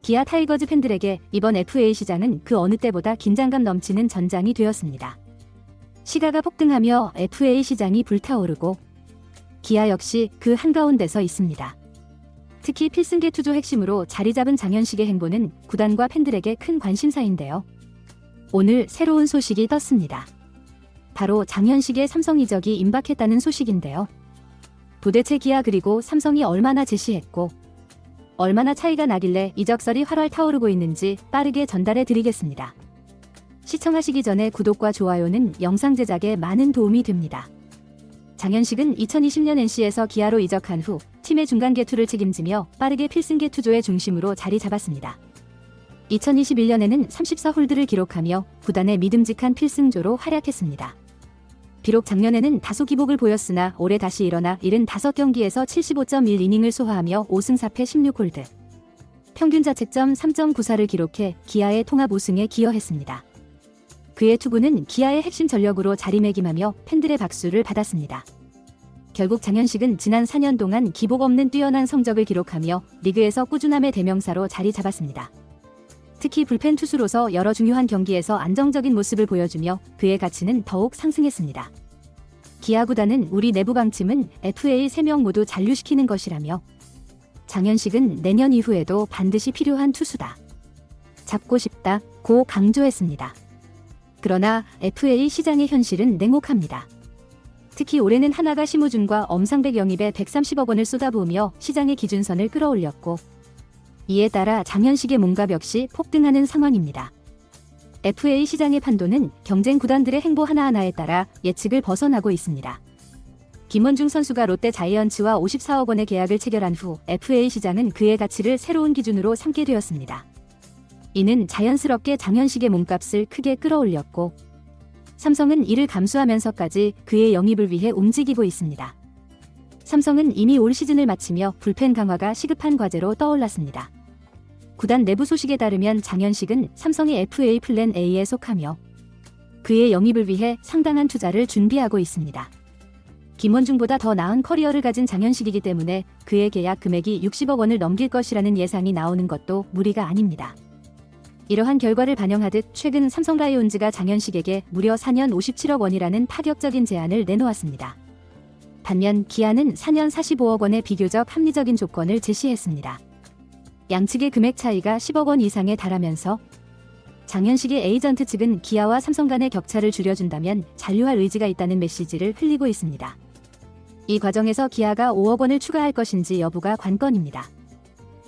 기아 타이거즈 팬들에게 이번 FA 시장은 그 어느 때보다 긴장감 넘치는 전장이 되었습니다. 시가가 폭등하며 FA 시장이 불타오르고 기아 역시 그 한가운데 서 있습니다. 특히 필승계 투조 핵심으로 자리 잡은 장현식의 행보는 구단과 팬들에게 큰 관심사인데요. 오늘 새로운 소식이 떴습니다. 바로 장현식의 삼성 이적이 임박했다는 소식인데요. 도대체 기아 그리고 삼성이 얼마나 제시했고 얼마나 차이가 나길래 이적설이 활활 타오르고 있는지 빠르게 전달해 드리겠습니다. 시청하시기 전에 구독과 좋아요는 영상 제작에 많은 도움이 됩니다. 장현식은 2020년 NC에서 기아로 이적한 후 팀의 중간 개투를 책임지며 빠르게 필승계 투조의 중심으로 자리 잡았습니다. 2021년에는 34홀드를 기록하며 구단의 믿음직한 필승조로 활약했습니다. 비록 작년에는 다소 기복을 보였으나 올해 다시 일어나 75경기에서 75.1이닝을 소화하며 5승 4패 16홀드. 평균 자책점 3.94를 기록해 기아의 통합 우승에 기여했습니다. 그의 투구는 기아의 핵심 전력으로 자리매김하며 팬들의 박수를 받았습니다. 결국 장현식은 지난 4년 동안 기복 없는 뛰어난 성적을 기록하며 리그에서 꾸준함의 대명사로 자리 잡았습니다. 특히 불펜 투수로서 여러 중요한 경기에서 안정적인 모습을 보여주며 그의 가치는 더욱 상승했습니다. 기아 구단은 우리 내부 방침은 FA 3명 모두 잔류시키는 것이라며 장현식은 내년 이후에도 반드시 필요한 투수다. 잡고 싶다고 강조했습니다. 그러나 FA 시장의 현실은 냉혹합니다. 특히 올해는 하나가 심우준과 엄상백 영입에 130억 원을 쏟아부으며 시장의 기준선을 끌어올렸고 이에 따라 장현식의 몸값 역시 폭등하는 상황입니다. FA 시장의 판도는 경쟁 구단들의 행보 하나하나에 따라 예측을 벗어나고 있습니다. 김원중 선수가 롯데 자이언츠와 54억 원의 계약을 체결한 후 FA 시장은 그의 가치를 새로운 기준으로 삼게 되었습니다. 이는 자연스럽게 장현식의 몸값을 크게 끌어올렸고 삼성은 이를 감수하면서까지 그의 영입을 위해 움직이고 있습니다. 삼성은 이미 올 시즌을 마치며 불펜 강화가 시급한 과제로 떠올랐습니다. 구단 내부 소식에 따르면 장현식은 삼성의 FA 플랜 A에 속하며 그의 영입을 위해 상당한 투자를 준비하고 있습니다. 김원중보다 더 나은 커리어를 가진 장현식이기 때문에 그의 계약 금액이 60억 원을 넘길 것이라는 예상이 나오는 것도 무리가 아닙니다. 이러한 결과를 반영하듯 최근 삼성 라이온즈가 장현식에게 무려 4년 57억 원이라는 파격적인 제안을 내놓았습니다. 반면 기아는 4년 45억 원의 비교적 합리적인 조건을 제시했습니다. 양측의 금액 차이가 10억 원 이상에 달하면서 장현식의 에이전트 측은 기아와 삼성 간의 격차를 줄여준다면 잔류할 의지가 있다는 메시지를 흘리고 있습니다. 이 과정에서 기아가 5억 원을 추가할 것인지 여부가 관건입니다.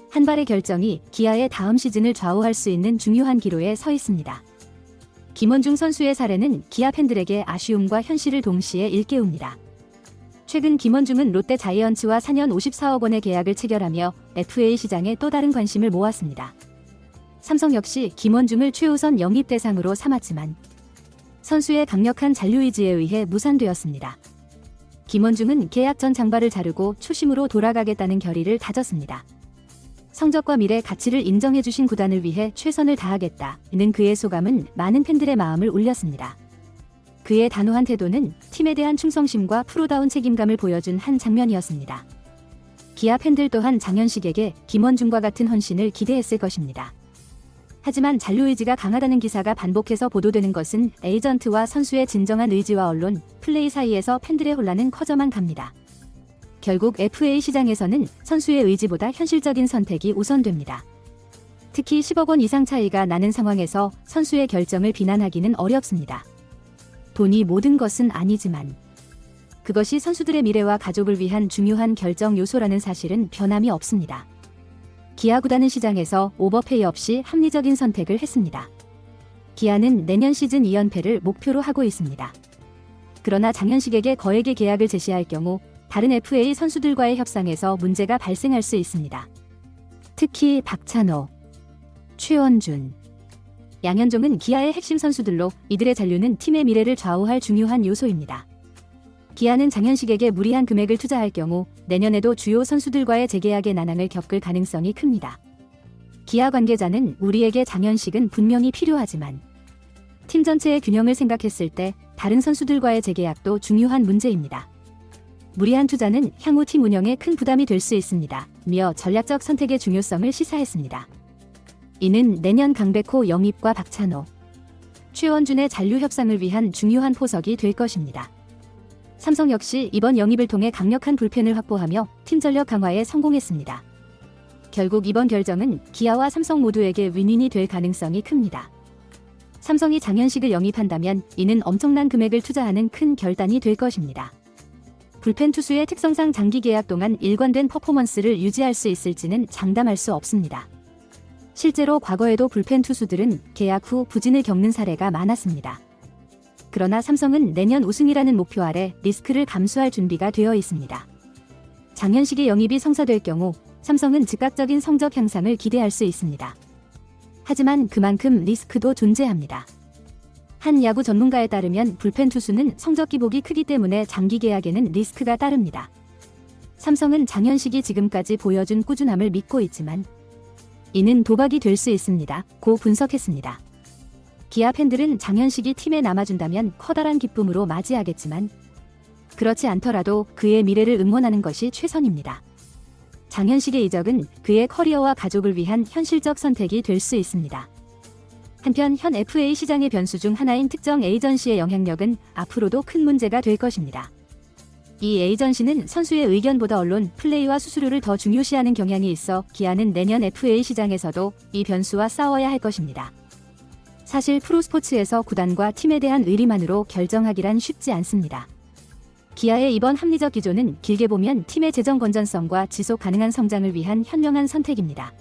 한 발의 결정이 기아의 다음 시즌을 좌우할 수 있는 중요한 기로에 서 있습니다. 김원중 선수의 사례는 기아 팬들에게 아쉬움과 현실을 동시에 일깨웁니다. 최근 김원중은 롯데 자이언츠와 4년 54억 원의 계약을 체결하며 FA 시장에 또 다른 관심을 모았습니다. 삼성 역시 김원중을 최우선 영입 대상으로 삼았지만 선수의 강력한 잔류 의지에 의해 무산되었습니다. 김원중은 계약 전 장발을 자르고 초심으로 돌아가겠다는 결의를 다졌습니다. 성적과 미래 가치를 인정해주신 구단을 위해 최선을 다하겠다는 그의 소감은 많은 팬들의 마음을 울렸습니다. 그의 단호한 태도는 팀에 대한 충성심과 프로다운 책임감을 보여준 한 장면이었습니다. 기아 팬들 또한 장현식에게 김원중과 같은 헌신을 기대했을 것입니다. 하지만 잔류 의지가 강하다는 기사가 반복해서 보도되는 것은 에이전트와 선수의 진정한 의지와 언론, 플레이 사이에서 팬들의 혼란은 커져만 갑니다. 결국 FA 시장에서는 선수의 의지보다 현실적인 선택이 우선됩니다. 특히 10억 원 이상 차이가 나는 상황에서 선수의 결정을 비난하기는 어렵습니다. 돈이 모든 것은 아니지만 그것이 선수들의 미래와 가족을 위한 중요한 결정 요소라는 사실은 변함이 없습니다. 기아 구단은 시장에서 오버페이 없이 합리적인 선택을 했습니다. 기아는 내년 시즌 2연패를 목표로 하고 있습니다. 그러나 장현식에게 거액의 계약을 제시할 경우 다른 FA 선수들과의 협상에서 문제가 발생할 수 있습니다. 특히 박찬호, 최원준, 양현종은 기아의 핵심 선수들로 이들의 잔류는 팀의 미래를 좌우할 중요한 요소입니다. 기아는 장현식에게 무리한 금액을 투자할 경우 내년에도 주요 선수들과의 재계약의 난항을 겪을 가능성이 큽니다. 기아 관계자는 우리에게 장현식은 분명히 필요하지만 팀 전체의 균형을 생각했을 때 다른 선수들과의 재계약도 중요한 문제입니다. 무리한 투자는 향후 팀 운영에 큰 부담이 될 수 있습니다. 며 전략적 선택의 중요성을 시사했습니다. 이는 내년 강백호 영입과 박찬호, 최원준의 잔류 협상을 위한 중요한 포석이 될 것입니다. 삼성 역시 이번 영입을 통해 강력한 불펜을 확보하며 팀 전력 강화에 성공했습니다. 결국 이번 결정은 기아와 삼성 모두에게 윈윈이 될 가능성이 큽니다. 삼성이 장현식을 영입한다면 이는 엄청난 금액을 투자하는 큰 결단이 될 것입니다. 불펜 투수의 특성상 장기 계약 동안 일관된 퍼포먼스를 유지할 수 있을지는 장담할 수 없습니다. 실제로 과거에도 불펜 투수들은 계약 후 부진을 겪는 사례가 많았습니다. 그러나 삼성은 내년 우승이라는 목표 아래 리스크를 감수할 준비가 되어 있습니다. 장현식의 영입이 성사될 경우 삼성은 즉각적인 성적 향상을 기대할 수 있습니다. 하지만 그만큼 리스크도 존재합니다. 한 야구 전문가에 따르면 불펜 투수는 성적 기복이 크기 때문에 장기 계약에는 리스크가 따릅니다. 삼성은 장현식이 지금까지 보여준 꾸준함을 믿고 있지만 이는 도박이 될 수 있습니다. 고 분석했습니다. 기아 팬들은 장현식이 팀에 남아준다면 커다란 기쁨으로 맞이하겠지만 그렇지 않더라도 그의 미래를 응원하는 것이 최선입니다. 장현식의 이적은 그의 커리어와 가족을 위한 현실적 선택이 될 수 있습니다. 한편 현 FA 시장의 변수 중 하나인 특정 에이전시의 영향력은 앞으로도 큰 문제가 될 것입니다. 이 에이전시는 선수의 의견보다 언론, 플레이와 수수료를 더 중요시하는 경향이 있어 기아는 내년 FA 시장에서도 이 변수와 싸워야 할 것입니다. 사실 프로스포츠에서 구단과 팀에 대한 의리만으로 결정하기란 쉽지 않습니다. 기아의 이번 합리적 기조는 길게 보면 팀의 재정 건전성과 지속 가능한 성장을 위한 현명한 선택입니다.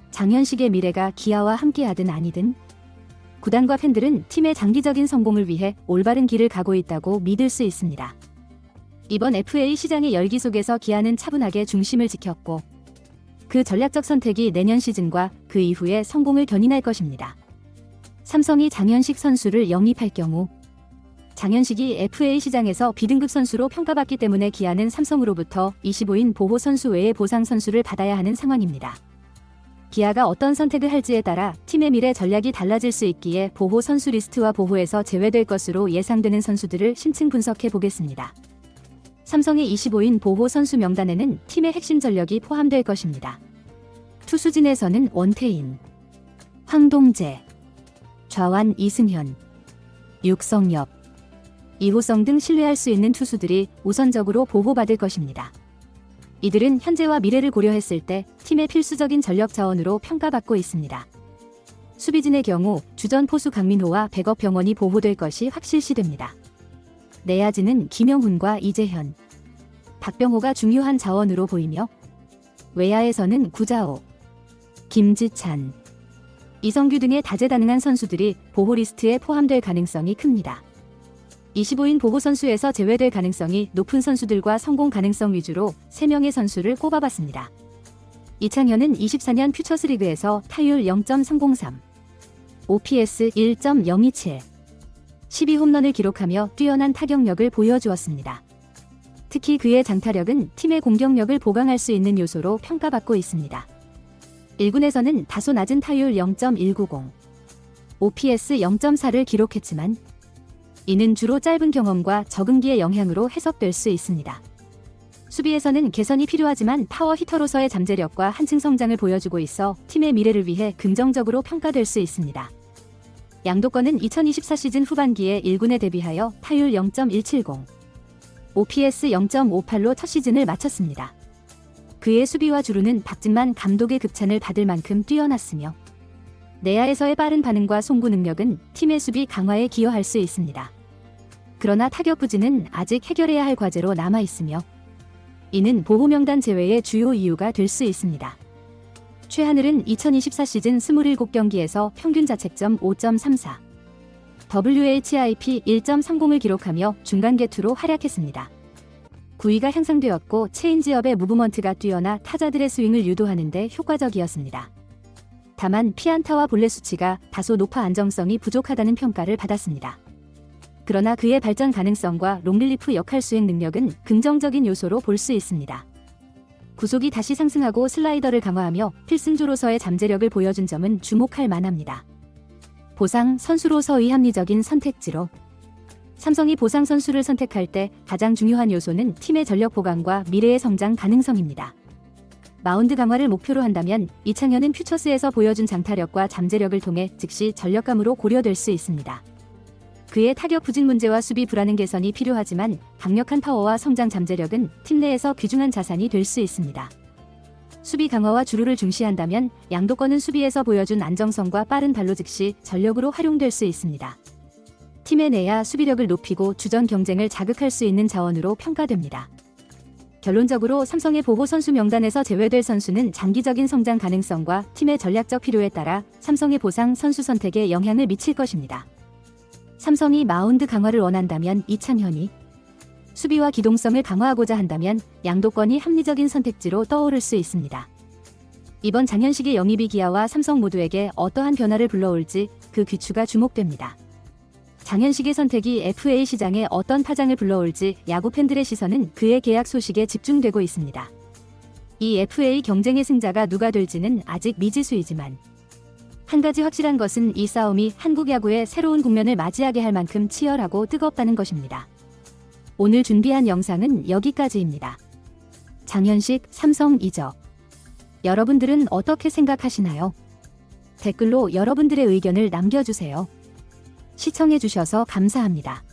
장현식의 미래가 기아와 함께하든 아니든 구단과 팬들은 팀의 장기적인 성공을 위해 올바른 길을 가고 있다고 믿을 수 있습니다. 이번 FA 시장의 열기 속에서 기아는 차분하게 중심을 지켰고 그 전략적 선택이 내년 시즌과 그 이후의 성공을 견인할 것입니다. 삼성이 장현식 선수를 영입할 경우 장현식이 FA 시장에서 B등급 선수로 평가받기 때문에 기아는 삼성으로부터 25인 보호 선수 외의 보상 선수를 받아야 하는 상황입니다. 기아가 어떤 선택을 할지에 따라 팀의 미래 전략이 달라질 수 있기에 보호 선수 리스트와 보호에서 제외될 것으로 예상되는 선수들을 심층 분석해 보겠습니다. 삼성의 25인 보호 선수 명단에는 팀의 핵심 전력이 포함될 것입니다. 투수진에서는 원태인, 황동재, 좌완 이승현, 육성엽, 이호성 등 신뢰할 수 있는 투수들이 우선적으로 보호받을 것입니다. 이들은 현재와 미래를 고려했을 때 팀의 필수적인 전력 자원으로 평가받고 있습니다. 수비진의 경우 주전 포수 강민호와 백업 병원이 보호될 것이 확실시됩니다. 내야진은 김영훈과 이재현, 박병호가 중요한 자원으로 보이며 외야에서는 구자호, 김지찬, 이성규 등의 다재다능한 선수들이 보호 리스트에 포함될 가능성이 큽니다. 25인 보호 선수에서 제외될 가능성이 높은 선수들과 성공 가능성 위주로 3명의 선수를 꼽아봤습니다. 이창현은 24년 퓨처스리그에서 타율 0.303, OPS 1.027, 12홈런을 기록하며 뛰어난 타격력을 보여주었습니다. 특히 그의 장타력은 팀의 공격력을 보강할 수 있는 요소로 평가받고 있습니다. 1군에서는 다소 낮은 타율 0.190, OPS 0.4를 기록했지만 이는 주로 짧은 경험과 적응기의 영향으로 해석될 수 있습니다. 수비에서는 개선이 필요하지만 파워 히터로서의 잠재력과 한층 성장을 보여주고 있어 팀의 미래를 위해 긍정적으로 평가될 수 있습니다. 양도권은 2024 시즌 후반기에 1군에 데뷔하여 타율 0.170, OPS 0.58로 첫 시즌을 마쳤습니다. 그의 수비와 주루는 박진만 감독의 극찬을 받을 만큼 뛰어났으며 내야에서의 빠른 반응과 송구 능력은 팀의 수비 강화에 기여할 수 있습니다. 그러나 타격 부진은 아직 해결해야 할 과제로 남아있으며 이는 보호 명단 제외의 주요 이유가 될 수 있습니다. 최하늘은 2024 시즌 27경기에서 평균 자책점 5.34, WHIP 1.30을 기록하며 중간 개투로 활약했습니다. 구위가 향상되었고 체인지업의 무브먼트가 뛰어나 타자들의 스윙을 유도하는 데 효과적이었습니다. 다만 피안타와 볼넷 수치가 다소 높아 안정성이 부족하다는 평가를 받았습니다. 그러나 그의 발전 가능성과 롱릴리프 역할 수행 능력은 긍정적인 요소로 볼 수 있습니다. 구속이 다시 상승하고 슬라이더를 강화하며 필승조로서의 잠재력을 보여준 점은 주목할 만합니다. 보상 선수로서의 합리적인 선택지로 삼성이 보상 선수를 선택할 때 가장 중요한 요소는 팀의 전력 보강과 미래의 성장 가능성입니다. 마운드 강화를 목표로 한다면 이창현은 퓨처스에서 보여준 장타력과 잠재력을 통해 즉시 전력감으로 고려될 수 있습니다. 그의 타격 부진 문제와 수비 불안은 개선이 필요하지만 강력한 파워와 성장 잠재력은 팀 내에서 귀중한 자산이 될 수 있습니다. 수비 강화와 주루를 중시한다면 양도권은 수비에서 보여준 안정성과 빠른 발로 즉시 전력으로 활용될 수 있습니다. 팀의 내야 수비력을 높이고 주전 경쟁을 자극할 수 있는 자원으로 평가됩니다. 결론적으로 삼성의 보호 선수 명단에서 제외될 선수는 장기적인 성장 가능성과 팀의 전략적 필요에 따라 삼성의 보상 선수 선택에 영향을 미칠 것입니다. 삼성이 마운드 강화를 원한다면 이창현이, 수비와 기동성을 강화하고자 한다면 양도권이 합리적인 선택지로 떠오를 수 있습니다. 이번 장현식의 영입이 기아와 삼성 모두에게 어떠한 변화를 불러올지 그 귀추가 주목됩니다. 장현식의 선택이 FA 시장에 어떤 파장을 불러올지 야구 팬들의 시선은 그의 계약 소식에 집중되고 있습니다. 이 FA 경쟁의 승자가 누가 될지는 아직 미지수이지만 한 가지 확실한 것은 이 싸움이 한국 야구의 새로운 국면을 맞이하게 할 만큼 치열하고 뜨겁다는 것입니다. 오늘 준비한 영상은 여기까지입니다. 장현식 삼성 이적. 여러분들은 어떻게 생각하시나요? 댓글로 여러분들의 의견을 남겨주세요. 시청해주셔서 감사합니다.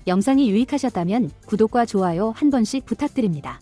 영상이 유익하셨다면 구독과 좋아요 한 번씩 부탁드립니다.